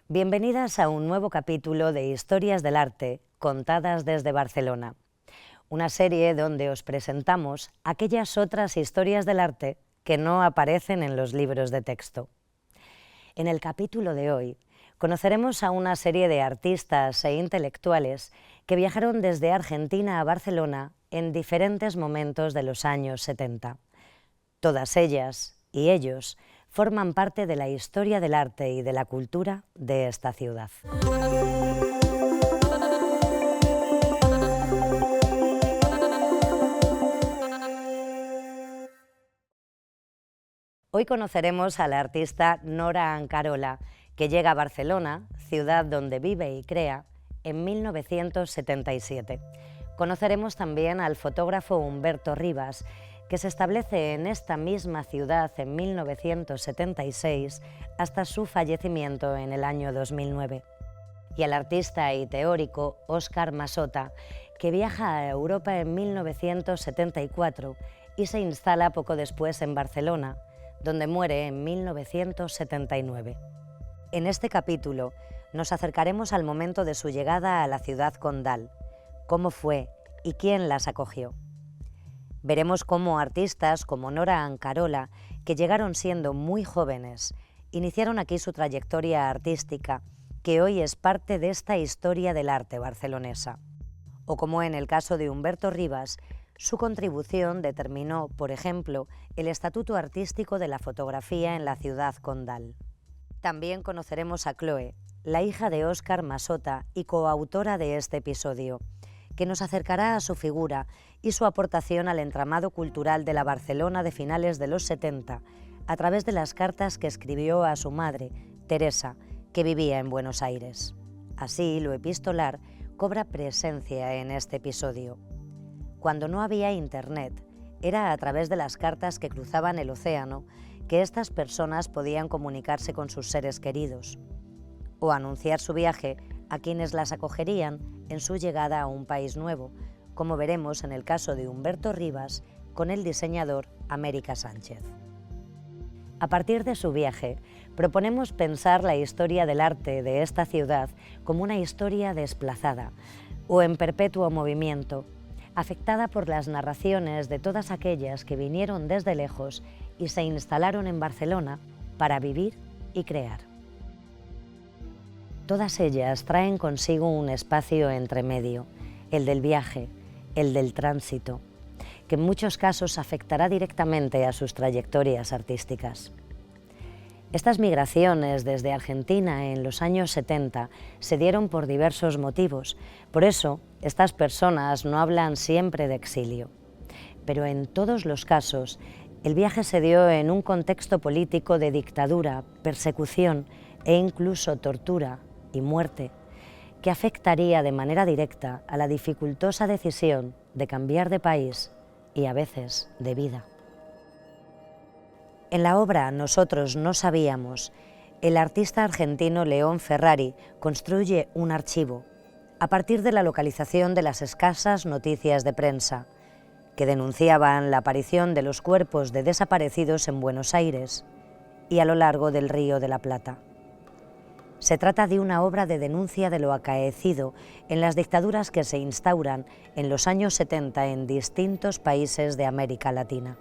Bienvenidas a un nuevo capítulo de Historias del Arte, contadas desde Barcelona. Una serie donde os presentamos aquellas otras historias del arte que no aparecen en los libros de texto. En el capítulo de hoy conoceremos a una serie de artistas e intelectuales que viajaron desde Argentina a Barcelona en diferentes momentos de los años 70. Todas ellas y ellos forman parte de la historia del arte y de la cultura de esta ciudad. Hoy conoceremos a la artista Nora Ancarola, que llega a Barcelona, ciudad donde vive y crea, en 1977. Conoceremos también al fotógrafo Humberto Rivas, que se establece en esta misma ciudad en 1976 hasta su fallecimiento en el año 2009. Y al artista y teórico Óscar Masota, que viaja a Europa en 1974 y se instala poco después en Barcelona, donde muere en 1979. En este capítulo nos acercaremos al momento de su llegada a la ciudad condal, cómo fue y quién las acogió. Veremos cómo artistas como Nora Ancarola, que llegaron siendo muy jóvenes, iniciaron aquí su trayectoria artística, que hoy es parte de esta historia del arte barcelonesa. O como en el caso de Humberto Rivas, su contribución determinó, por ejemplo, el estatuto artístico de la fotografía en la ciudad condal. También conoceremos a Chloe, la hija de Óscar Masota y coautora de este episodio, que nos acercará a su figura y su aportación al entramado cultural de la Barcelona de finales de los 70, a través de las cartas que escribió a su madre, Teresa, que vivía en Buenos Aires. Así, lo epistolar cobra presencia en este episodio. Cuando no había internet, era a través de las cartas que cruzaban el océano que estas personas podían comunicarse con sus seres queridos, o anunciar su viaje a quienes las acogerían en su llegada a un país nuevo, como veremos en el caso de Humberto Rivas con el diseñador América Sánchez. A partir de su viaje, proponemos pensar la historia del arte de esta ciudad como una historia desplazada o en perpetuo movimiento, afectada por las narraciones de todas aquellas que vinieron desde lejos y se instalaron en Barcelona para vivir y crear. Todas ellas traen consigo un espacio entre medio, el del viaje, el del tránsito, que en muchos casos afectará directamente a sus trayectorias artísticas. Estas migraciones desde Argentina en los años 70 se dieron por diversos motivos, por eso estas personas no hablan siempre de exilio. Pero en todos los casos, el viaje se dio en un contexto político de dictadura, persecución e incluso tortura y muerte, que afectaría de manera directa a la dificultosa decisión de cambiar de país y a veces de vida. En la obra Nosotros no sabíamos, el artista argentino León Ferrari construye un archivo a partir de la localización de las escasas noticias de prensa que denunciaban la aparición de los cuerpos de desaparecidos en Buenos Aires y a lo largo del Río de la Plata. Se trata de una obra de denuncia de lo acaecido en las dictaduras que se instauran en los años 70 en distintos países de América Latina.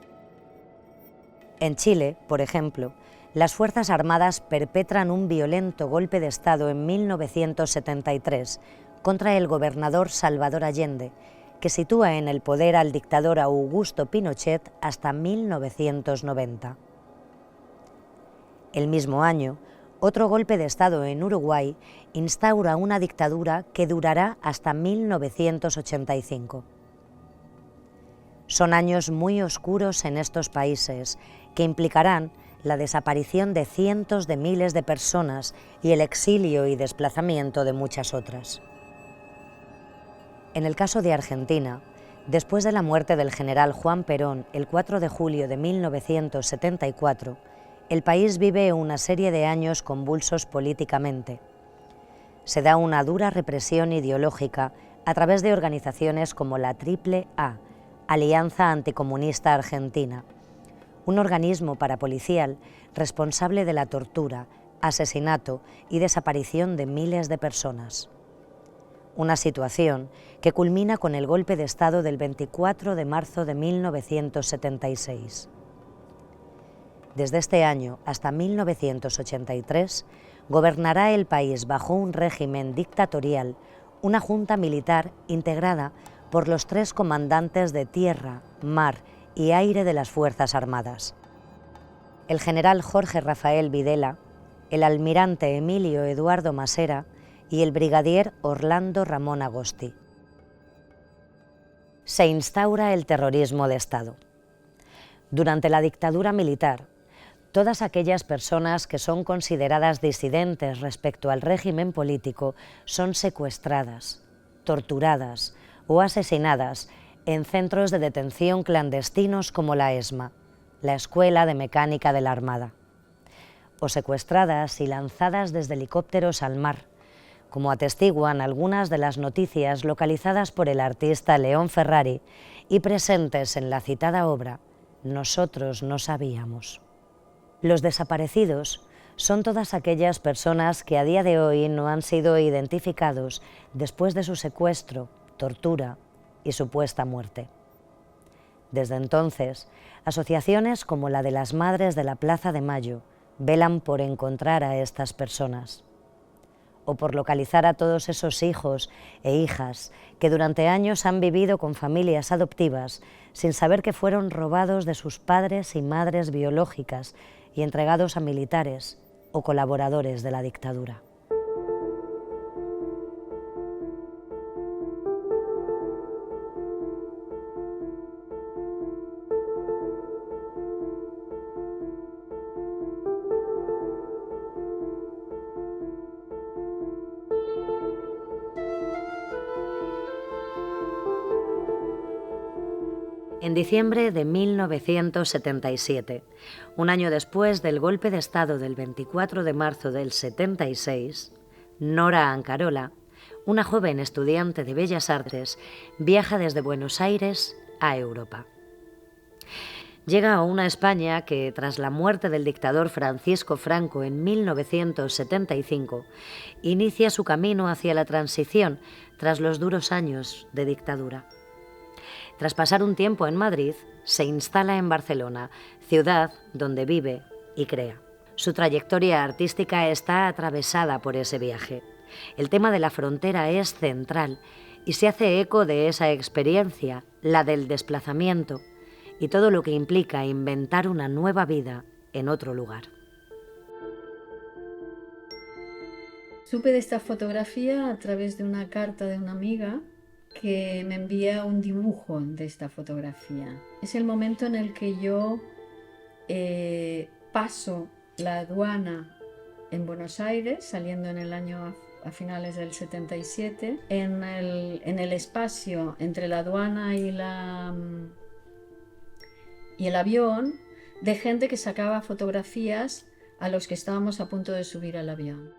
En Chile, por ejemplo, las Fuerzas Armadas perpetran un violento golpe de Estado en 1973 contra el gobernador Salvador Allende, que sitúa en el poder al dictador Augusto Pinochet hasta 1990. El mismo año, otro golpe de Estado en Uruguay instaura una dictadura que durará hasta 1985. Son años muy oscuros en estos países que implicarán la desaparición de cientos de miles de personas y el exilio y desplazamiento de muchas otras. En el caso de Argentina, después de la muerte del general Juan Perón el 4 de julio de 1974, el país vive una serie de años convulsos políticamente. Se da una dura represión ideológica a través de organizaciones como la AAA, Alianza Anticomunista Argentina, un organismo parapolicial responsable de la tortura, asesinato y desaparición de miles de personas. Una situación que culmina con el golpe de Estado del 24 de marzo de 1976. Desde este año hasta 1983, gobernará el país bajo un régimen dictatorial una junta militar integrada por los 3 comandantes de tierra, mar y aire de las Fuerzas Armadas: el general Jorge Rafael Videla, el almirante Emilio Eduardo Masera y el brigadier Orlando Ramón Agosti. Se instaura el terrorismo de Estado. Durante la dictadura militar, todas aquellas personas que son consideradas disidentes respecto al régimen político son secuestradas, torturadas o asesinadas en centros de detención clandestinos como la ESMA, la Escuela de Mecánica de la Armada, o secuestradas y lanzadas desde helicópteros al mar, como atestiguan algunas de las noticias localizadas por el artista León Ferrari y presentes en la citada obra Nosotros no sabíamos. Los desaparecidos son todas aquellas personas que a día de hoy no han sido identificados después de su secuestro, tortura y supuesta muerte. Desde entonces, asociaciones como la de las Madres de la Plaza de Mayo velan por encontrar a estas personas, o por localizar a todos esos hijos e hijas que durante años han vivido con familias adoptivas sin saber que fueron robados de sus padres y madres biológicas y entregados a militares o colaboradores de la dictadura. En diciembre de 1977, un año después del golpe de Estado del 24 de marzo del 76, Nora Ancarola, una joven estudiante de Bellas Artes, viaja desde Buenos Aires a Europa. Llega a una España que, tras la muerte del dictador Francisco Franco en 1975, inicia su camino hacia la transición tras los duros años de dictadura. Tras pasar un tiempo en Madrid, se instala en Barcelona, ciudad donde vive y crea. Su trayectoria artística está atravesada por ese viaje. El tema de la frontera es central y se hace eco de esa experiencia, la del desplazamiento, y todo lo que implica inventar una nueva vida en otro lugar. Supe de esta fotografía a través de una carta de una amiga que me envía un dibujo de esta fotografía. Es el momento en el que yo paso la aduana en Buenos Aires, saliendo en el año a finales del 77, en el espacio entre la aduana y el avión, de gente que sacaba fotografías a los que estábamos a punto de subir al avión.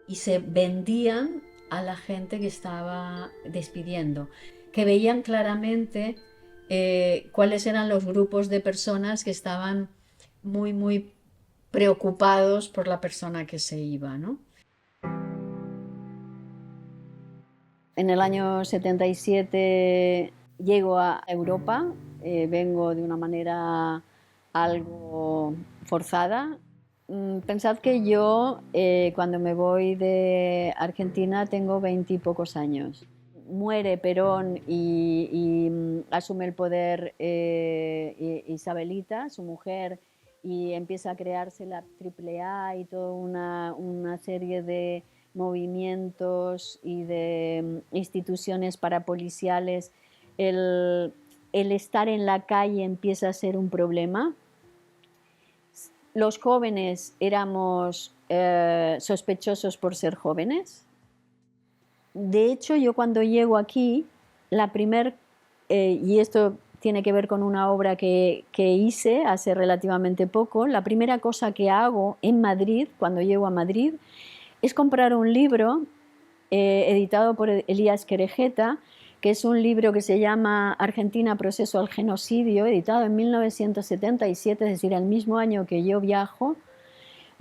Y se vendían a la gente que estaba despidiendo, que veían claramente cuáles eran los grupos de personas que estaban muy preocupados por la persona que se iba, ¿no? En el año 77 llego a Europa, vengo de una manera algo forzada. Pensad que yo, cuando me voy de Argentina, tengo 20 y pocos años. Muere Perón y asume el poder Isabelita, su mujer, y empieza a crearse la AAA y toda una serie de movimientos y de instituciones parapoliciales. El estar en la calle empieza a ser un problema. Los jóvenes éramos sospechosos por ser jóvenes. De hecho, yo cuando llego aquí, y esto tiene que ver con una obra que hice hace relativamente poco, la primera cosa que hago en Madrid, cuando llego a Madrid, es comprar un libro editado por Elías Querejeta, que es un libro que se llama Argentina, proceso al genocidio, editado en 1977, es decir, el mismo año que yo viajo,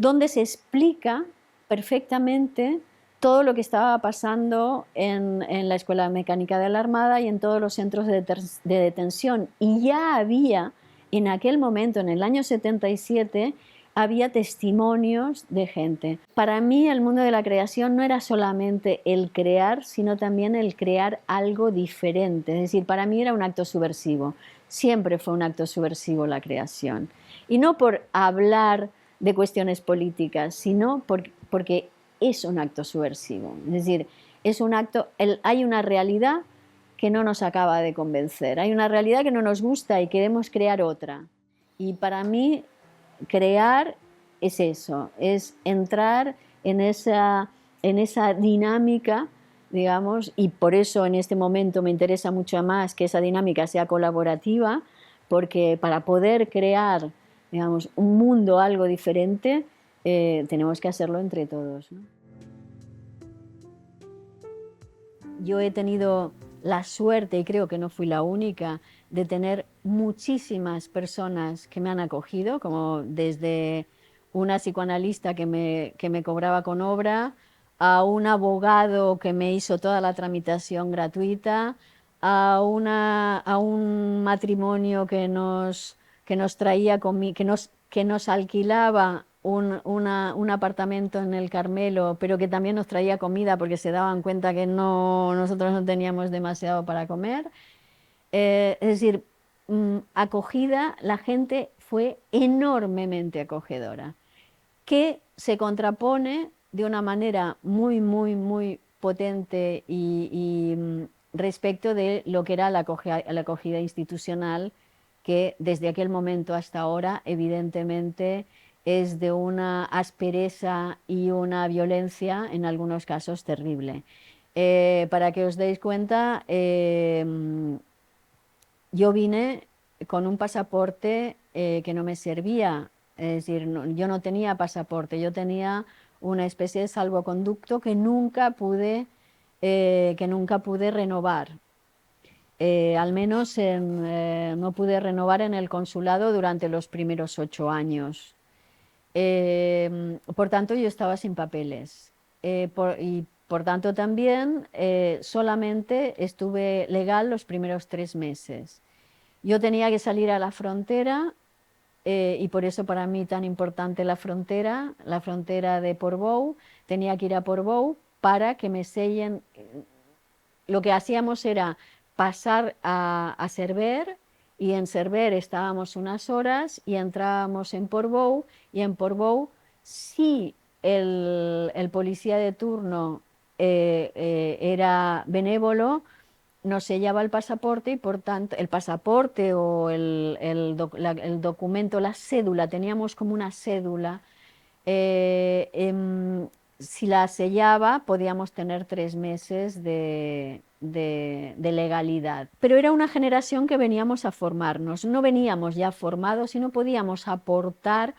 donde se explica perfectamente todo lo que estaba pasando en la Escuela Mecánica de la Armada y en todos los centros de detención. Y ya había, en aquel momento, en el año 77, había testimonios de gente. Para mí el mundo de la creación no era solamente el crear, sino también el crear algo diferente. Es decir, para mí era un acto subversivo. Siempre fue un acto subversivo la creación. Y no por hablar de cuestiones políticas, sino porque es un acto subversivo. Es decir, es un acto, hay una realidad que no nos acaba de convencer, hay una realidad que no nos gusta y queremos crear otra. Y para mí crear es eso, es entrar en esa dinámica, digamos, y por eso en este momento me interesa mucho más que esa dinámica sea colaborativa, porque para poder crear, digamos, un mundo algo diferente, tenemos que hacerlo entre todos, ¿no? Yo he tenido la suerte, y creo que no fui la única, de tener muchísimas personas que me han acogido, como desde una psicoanalista que me cobraba con obra, a un abogado que me hizo toda la tramitación gratuita, a un matrimonio que nos traía que nos alquilaba un apartamento en el Carmelo, pero que también nos traía comida porque se daban cuenta que nosotros no teníamos demasiado para comer. Es decir, acogida, la gente fue enormemente acogedora, que se contrapone de una manera muy, muy, muy potente respecto de lo que era la acogida institucional, que desde aquel momento hasta ahora, evidentemente, es de una aspereza y una violencia, en algunos casos, terrible. Para que os deis cuenta, yo vine con un pasaporte que no me servía, es decir, yo no tenía pasaporte, yo tenía una especie de salvoconducto que nunca pude renovar. Al menos no pude renovar en el consulado durante los primeros 8 años. Por tanto, yo estaba sin papeles. Y por tanto también solamente estuve legal los primeros 3 meses. Yo tenía que salir a la frontera y por eso para mí tan importante la frontera de Portbou. Tenía que ir a Portbou para que me sellen. Lo que hacíamos era pasar a Cerver, y en Cerver estábamos unas horas y entrábamos en Portbou, y en Portbou si el policía de turno era benévolo, nos sellaba el pasaporte, y por tanto el pasaporte o el documento, la cédula, teníamos como una cédula, si la sellaba podíamos tener 3 meses de legalidad. Pero era una generación que veníamos a formarnos, no veníamos ya formados, sino podíamos aportar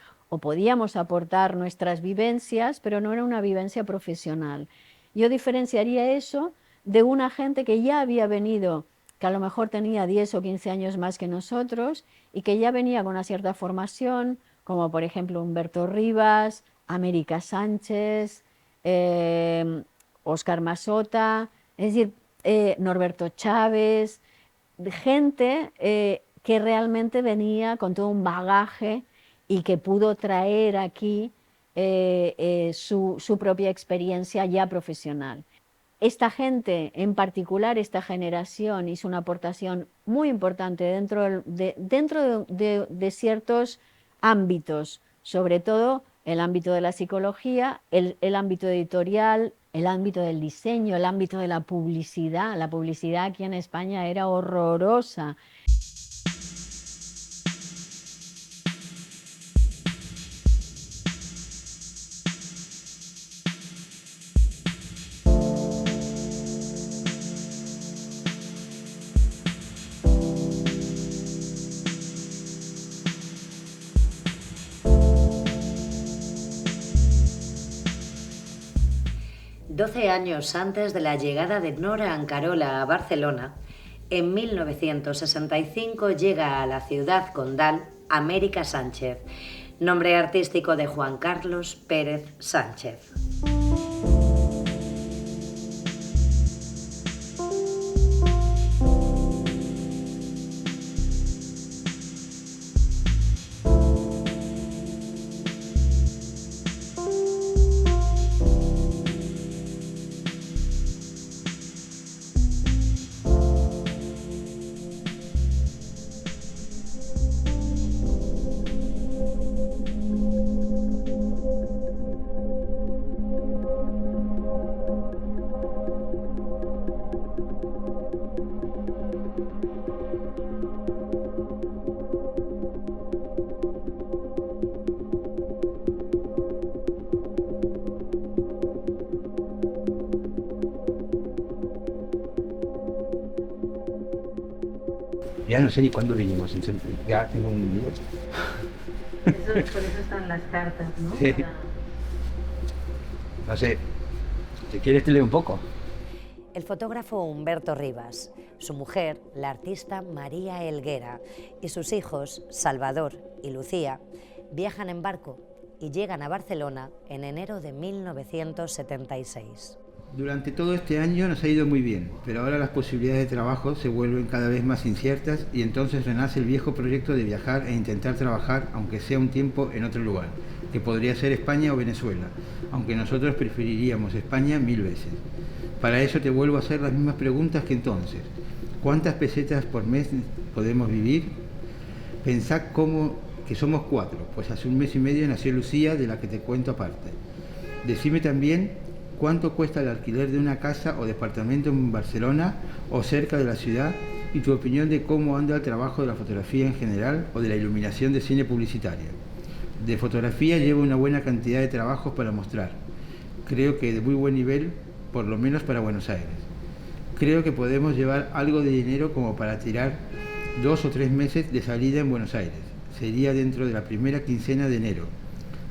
nuestras vivencias, pero no era una vivencia profesional. Yo diferenciaría eso de una gente que ya había venido, que a lo mejor tenía 10 o 15 años más que nosotros y que ya venía con una cierta formación, como por ejemplo Humberto Rivas, América Sánchez, Óscar Masota, es decir, Norberto Chávez, gente que realmente venía con todo un bagaje y que pudo traer aquí su propia experiencia ya profesional. Esta gente, en particular esta generación, hizo una aportación muy importante dentro de ciertos ámbitos, sobre todo el ámbito de la psicología, el ámbito editorial, el ámbito del diseño, el ámbito de la publicidad. La publicidad aquí en España era horrorosa. Doce años antes de la llegada de Nora Ancarola a Barcelona, en 1965 llega a la ciudad condal América Sánchez, nombre artístico de Juan Carlos Pérez Sánchez. Ya no sé ni cuándo vinimos, ya tengo un lío. Por eso están las cartas, ¿no? Sí. No sé, si quieres te leo un poco. El fotógrafo Humberto Rivas, su mujer, la artista María Helguera, y sus hijos, Salvador y Lucía, viajan en barco y llegan a Barcelona en enero de 1976. Durante todo este año nos ha ido muy bien, pero ahora las posibilidades de trabajo se vuelven cada vez más inciertas y entonces renace el viejo proyecto de viajar e intentar trabajar, aunque sea un tiempo, en otro lugar, que podría ser España o Venezuela, aunque nosotros preferiríamos España 1000 veces. Para eso te vuelvo a hacer las mismas preguntas que entonces. ¿Cuántas pesetas por mes podemos vivir? Pensad que somos 4, pues hace un mes y medio nació Lucía, de la que te cuento aparte. Decime también cuánto cuesta el alquiler de una casa o departamento en Barcelona o cerca de la ciudad y tu opinión de cómo anda el trabajo de la fotografía en general o de la iluminación de cine publicitario. De fotografía llevo una buena cantidad de trabajos para mostrar. Creo que de muy buen nivel, por lo menos para Buenos Aires. Creo que podemos llevar algo de dinero como para tirar 2 o 3 meses de salida en Buenos Aires. Sería dentro de la primera quincena de enero.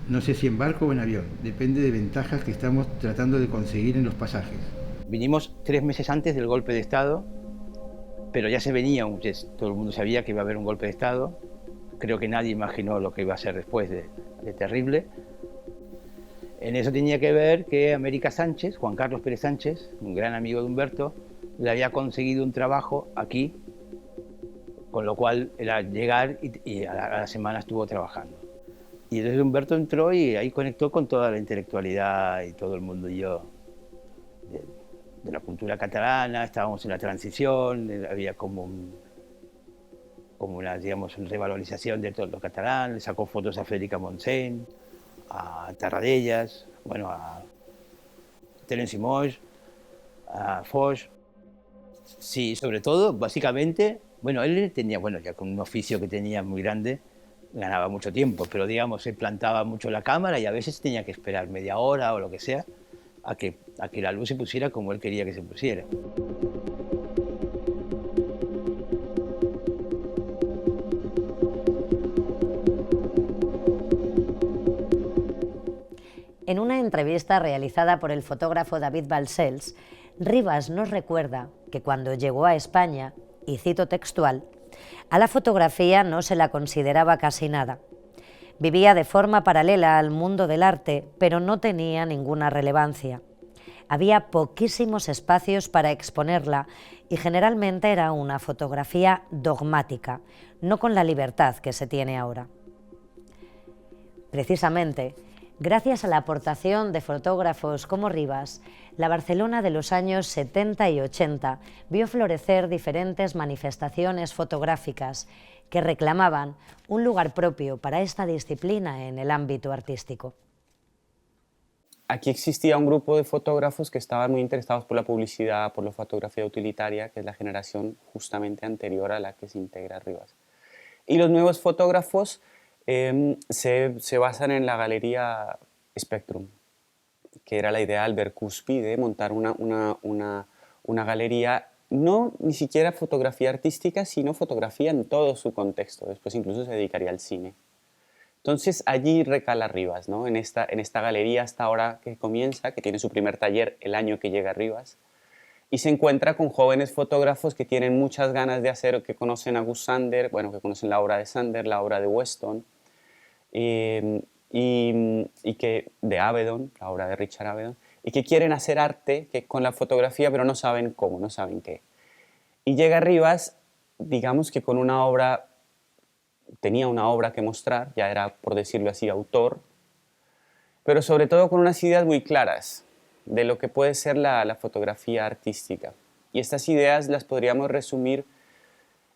No sé si en barco o en avión, depende de ventajas que estamos tratando de conseguir en los pasajes. Vinimos 3 meses antes del golpe de Estado, pero ya se venía, todo el mundo sabía que iba a haber un golpe de Estado. Creo que nadie imaginó lo que iba a ser después de terrible. En eso tenía que ver que América Sánchez, Juan Carlos Pérez Sánchez, un gran amigo de Humberto, le había conseguido un trabajo aquí, con lo cual era llegar y a la semana estuvo trabajando. Y entonces Humberto entró y ahí conectó con toda la intelectualidad y todo el mundo y yo de la cultura catalana. Estábamos en la transición, había como una, digamos, revalorización de todo lo catalán. Le sacó fotos a Federica Montseny, a Tarradellas, bueno, a Terence Moix, a Foix. Sí, sobre todo, básicamente, bueno, él tenía, bueno, ya con un oficio que tenía muy grande, ganaba mucho tiempo, pero digamos, se plantaba mucho la cámara y a veces tenía que esperar media hora o lo que sea a que la luz se pusiera como él quería que se pusiera. En una entrevista realizada por el fotógrafo David Balcells, Rivas nos recuerda que cuando llegó a España, y cito textual, a la fotografía no se la consideraba casi nada. Vivía de forma paralela al mundo del arte, pero no tenía ninguna relevancia. Había poquísimos espacios para exponerla y generalmente era una fotografía dogmática, no con la libertad que se tiene ahora. Precisamente, gracias a la aportación de fotógrafos como Rivas, la Barcelona de los años 70 y 80 vio florecer diferentes manifestaciones fotográficas que reclamaban un lugar propio para esta disciplina en el ámbito artístico. Aquí existía un grupo de fotógrafos que estaban muy interesados por la publicidad, por la fotografía utilitaria, que es la generación justamente anterior a la que se integra Rivas. Y los nuevos fotógrafos se basan en la galería Spectrum, que era la idea de Albert Cuspy de montar una galería, no ni siquiera fotografía artística, sino fotografía en todo su contexto. Después incluso se dedicaría al cine. Entonces allí recala Rivas, ¿no? en esta galería hasta ahora que comienza, que tiene su primer taller el año que llega Rivas, y se encuentra con jóvenes fotógrafos que tienen muchas ganas de hacer, que conocen a Gus Sander, bueno, que conocen la obra de Sander, la obra de Weston, y que, de Avedon, la obra de Richard Avedon, y que quieren hacer arte con la fotografía, pero no saben cómo, no saben qué. Y llega Rivas, digamos que con una obra, tenía una obra que mostrar, ya era, por decirlo así, autor, pero sobre todo con unas ideas muy claras de lo que puede ser la fotografía artística. Y estas ideas las podríamos resumir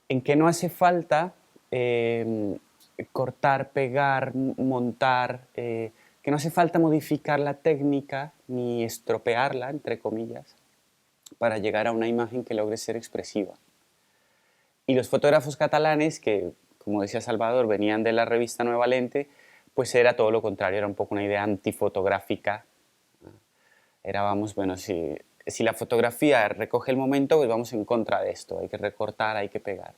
en que no hace falta cortar, pegar, montar, que no hace falta modificar la técnica ni estropearla, entre comillas, para llegar a una imagen que logre ser expresiva. Y los fotógrafos catalanes, que como decía Salvador, venían de la revista Nueva Lente, pues era todo lo contrario, era un poco una idea antifotográfica. Era, vamos, bueno, si la fotografía recoge el momento, pues vamos en contra de esto, hay que recortar, hay que pegar.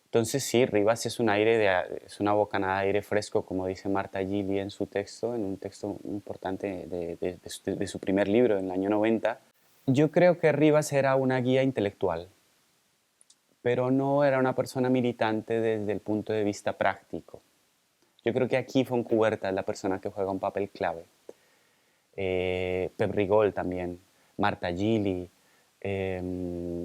Entonces sí, Rivas es es una bocanada de aire fresco, como dice Marta Gili en su texto, en un texto importante de su primer libro, en el año 90. Yo creo que Rivas era una guía intelectual, pero no era una persona militante desde el punto de vista práctico. Yo creo que aquí Fontcuberta es la persona que juega un papel clave. Pep Rigol también, Marta Gili,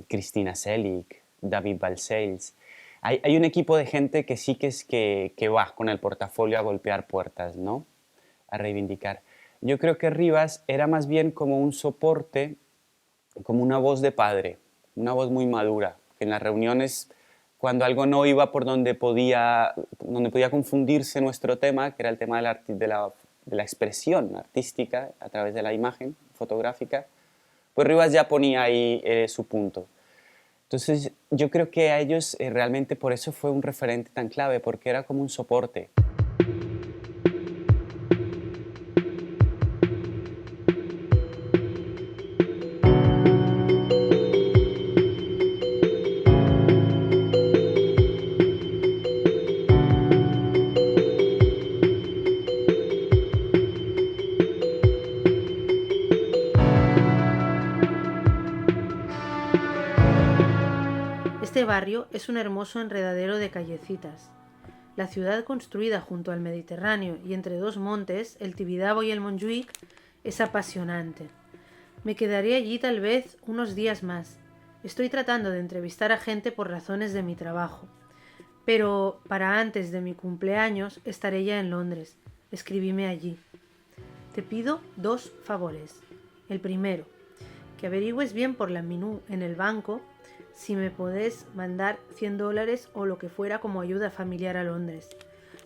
Cristina Selig, David Balcells. Hay un equipo de gente que sí que va con el portafolio a golpear puertas, ¿no? A reivindicar. Yo creo que Rivas era más bien como un soporte, como una voz de padre, una voz muy madura, que en las reuniones, cuando algo no iba por donde podía confundirse nuestro tema, que era el tema de la expresión artística a través de la imagen fotográfica, pues Rivas ya ponía ahí su punto. Entonces yo creo que a ellos realmente por eso fue un referente tan clave, porque era como un soporte. Este barrio es un hermoso enredadero de callecitas. La ciudad construida junto al Mediterráneo y entre dos montes, el Tibidabo y el Montjuïc, es apasionante. Me quedaré allí tal vez unos días más. Estoy tratando de entrevistar a gente por razones de mi trabajo. Pero para antes de mi cumpleaños estaré ya en Londres. Escribíme allí. Te pido 2 favores. El primero, que averigües bien por la Minú en el banco si me podés mandar $100 o lo que fuera como ayuda familiar a Londres.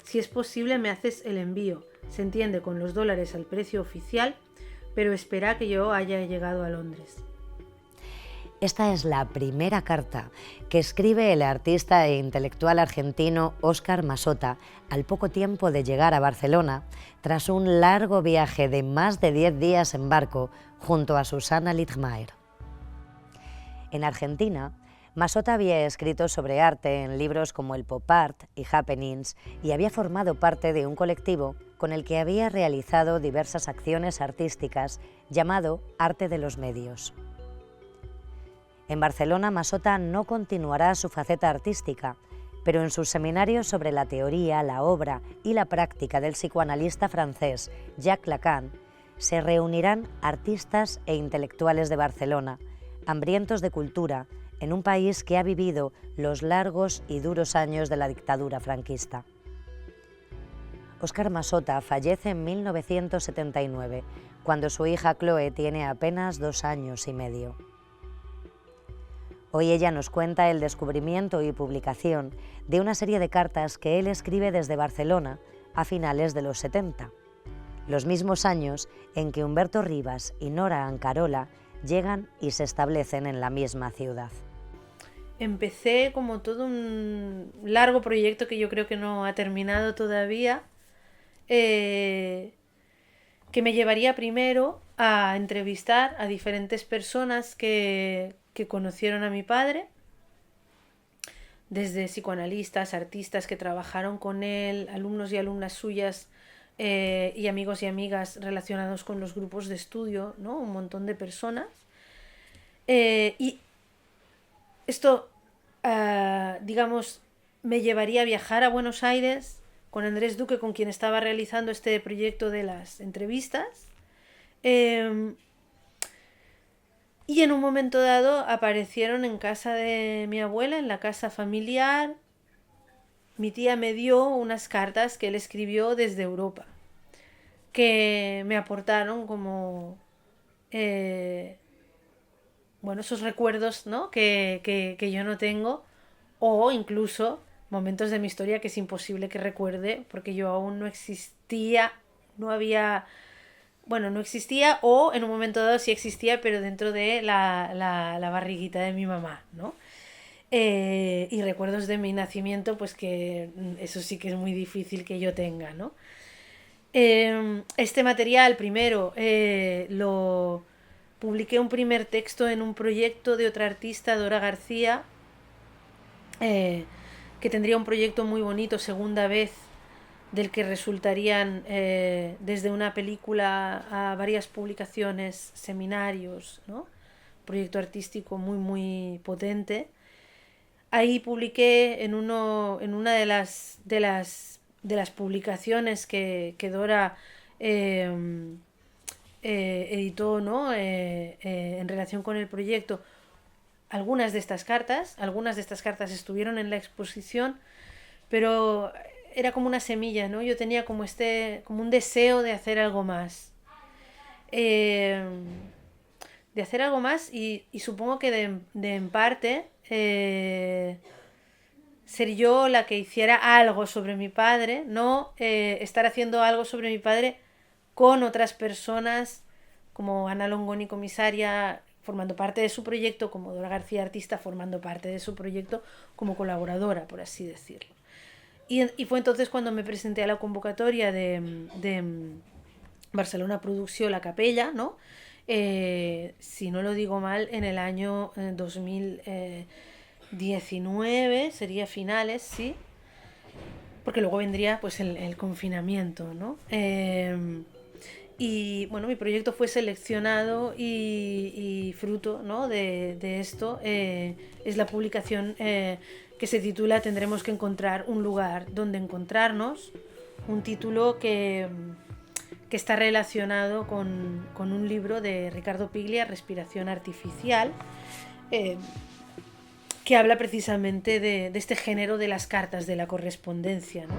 Si es posible me haces el envío, se entiende con los dólares al precio oficial, pero espera que yo haya llegado a Londres. Esta es la primera carta que escribe el artista e intelectual argentino Óscar Massota al poco tiempo de llegar a Barcelona, tras un largo viaje de más de 10 días en barco junto a Susana Lichtmaer. En Argentina, Massota había escrito sobre arte en libros como el Pop Art y Happenings y había formado parte de un colectivo con el que había realizado diversas acciones artísticas llamado Arte de los Medios. En Barcelona, Massota no continuará su faceta artística, pero en sus seminarios sobre la teoría, la obra y la práctica del psicoanalista francés Jacques Lacan, se reunirán artistas e intelectuales de Barcelona, hambrientos de cultura, en un país que ha vivido los largos y duros años de la dictadura franquista. Óscar Massota fallece en 1979, cuando su hija Chloe tiene apenas 2 años y medio. Hoy ella nos cuenta el descubrimiento y publicación de una serie de cartas que él escribe desde Barcelona a finales de los 70, los mismos años en que Humberto Rivas y Nora Ancarola llegan y se establecen en la misma ciudad. Empecé como todo un largo proyecto que yo creo que no ha terminado todavía, que me llevaría primero a entrevistar a diferentes personas que conocieron a mi padre, desde psicoanalistas, artistas que trabajaron con él, alumnos y alumnas suyas, y amigos y amigas relacionados con los grupos de estudio, ¿no? Un montón de personas. Y esto, digamos, me llevaría a viajar a Buenos Aires con Andrés Duque, con quien estaba realizando este proyecto de las entrevistas. Y en un momento dado aparecieron en casa de mi abuela, en la casa familiar. Mi tía me dio unas cartas que él escribió desde Europa, que me aportaron como esos recuerdos, ¿no? que yo no tengo, o incluso momentos de mi historia que es imposible que recuerde porque yo aún no existía, no existía, o en un momento dado sí existía, pero dentro de la barriguita de mi mamá, ¿no? Y recuerdos de mi nacimiento, pues que eso sí que es muy difícil que yo tenga, ¿no? Este material primero lo publiqué un primer texto en un proyecto de otra artista, Dora García, que tendría un proyecto muy bonito, segunda vez, del que resultarían desde una película a varias publicaciones, seminarios, ¿no? Proyecto artístico muy muy potente. Ahí publiqué en una de las publicaciones que Dora editó, ¿no? En relación con el proyecto, algunas de estas cartas estuvieron en la exposición, pero era como una semilla, ¿no? Yo tenía como un deseo de hacer algo más. Y supongo que de en parte ser yo la que hiciera algo sobre mi padre, no estar haciendo algo sobre mi padre con otras personas como Ana Longoni, comisaria, formando parte de su proyecto, como Dora García, artista, formando parte de su proyecto como colaboradora, por así decirlo. Y fue entonces cuando me presenté a la convocatoria de Barcelona Producció La Capella, ¿no? Si no lo digo mal, en el año 2019, sería finales, sí, porque luego vendría pues el confinamiento, ¿no? Y bueno, mi proyecto fue seleccionado y fruto, ¿no? de esto es la publicación que se titula Tendremos que encontrar un lugar donde encontrarnos, un título que está relacionado con un libro de Ricardo Piglia, Respiración Artificial, que habla precisamente de este género de las cartas, de la correspondencia, ¿no?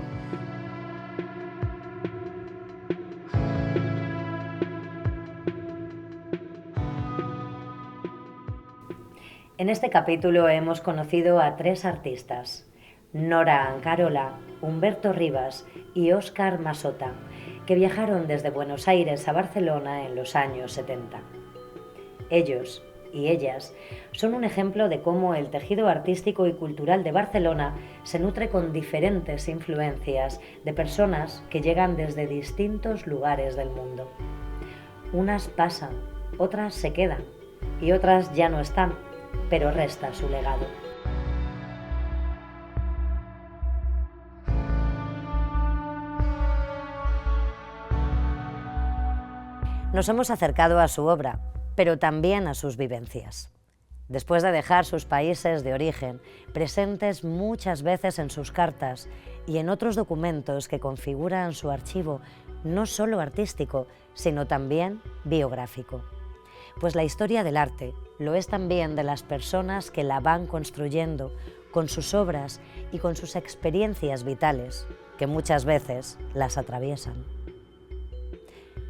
En este capítulo hemos conocido a 3 artistas, Nora Ancarola, Humberto Rivas y Óscar Masota, que viajaron desde Buenos Aires a Barcelona en los años 70. Ellos y ellas son un ejemplo de cómo el tejido artístico y cultural de Barcelona se nutre con diferentes influencias de personas que llegan desde distintos lugares del mundo. Unas pasan, otras se quedan y otras ya no están, pero resta su legado. Nos hemos acercado a su obra, pero también a sus vivencias. Después de dejar sus países de origen, presentes muchas veces en sus cartas y en otros documentos que configuran su archivo, no solo artístico, sino también biográfico. Pues la historia del arte lo es también de las personas que la van construyendo con sus obras y con sus experiencias vitales, que muchas veces las atraviesan.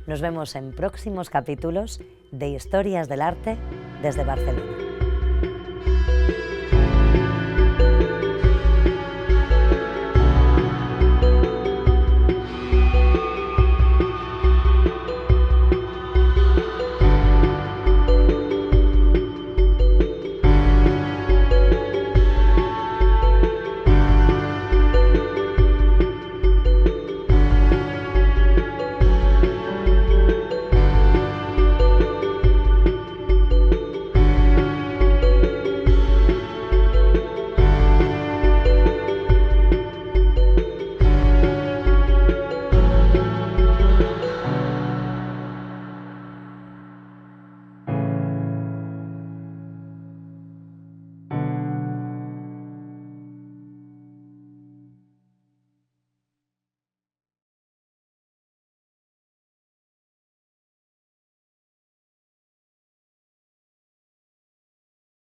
Nos vemos en próximos capítulos de Historias del Arte desde Barcelona.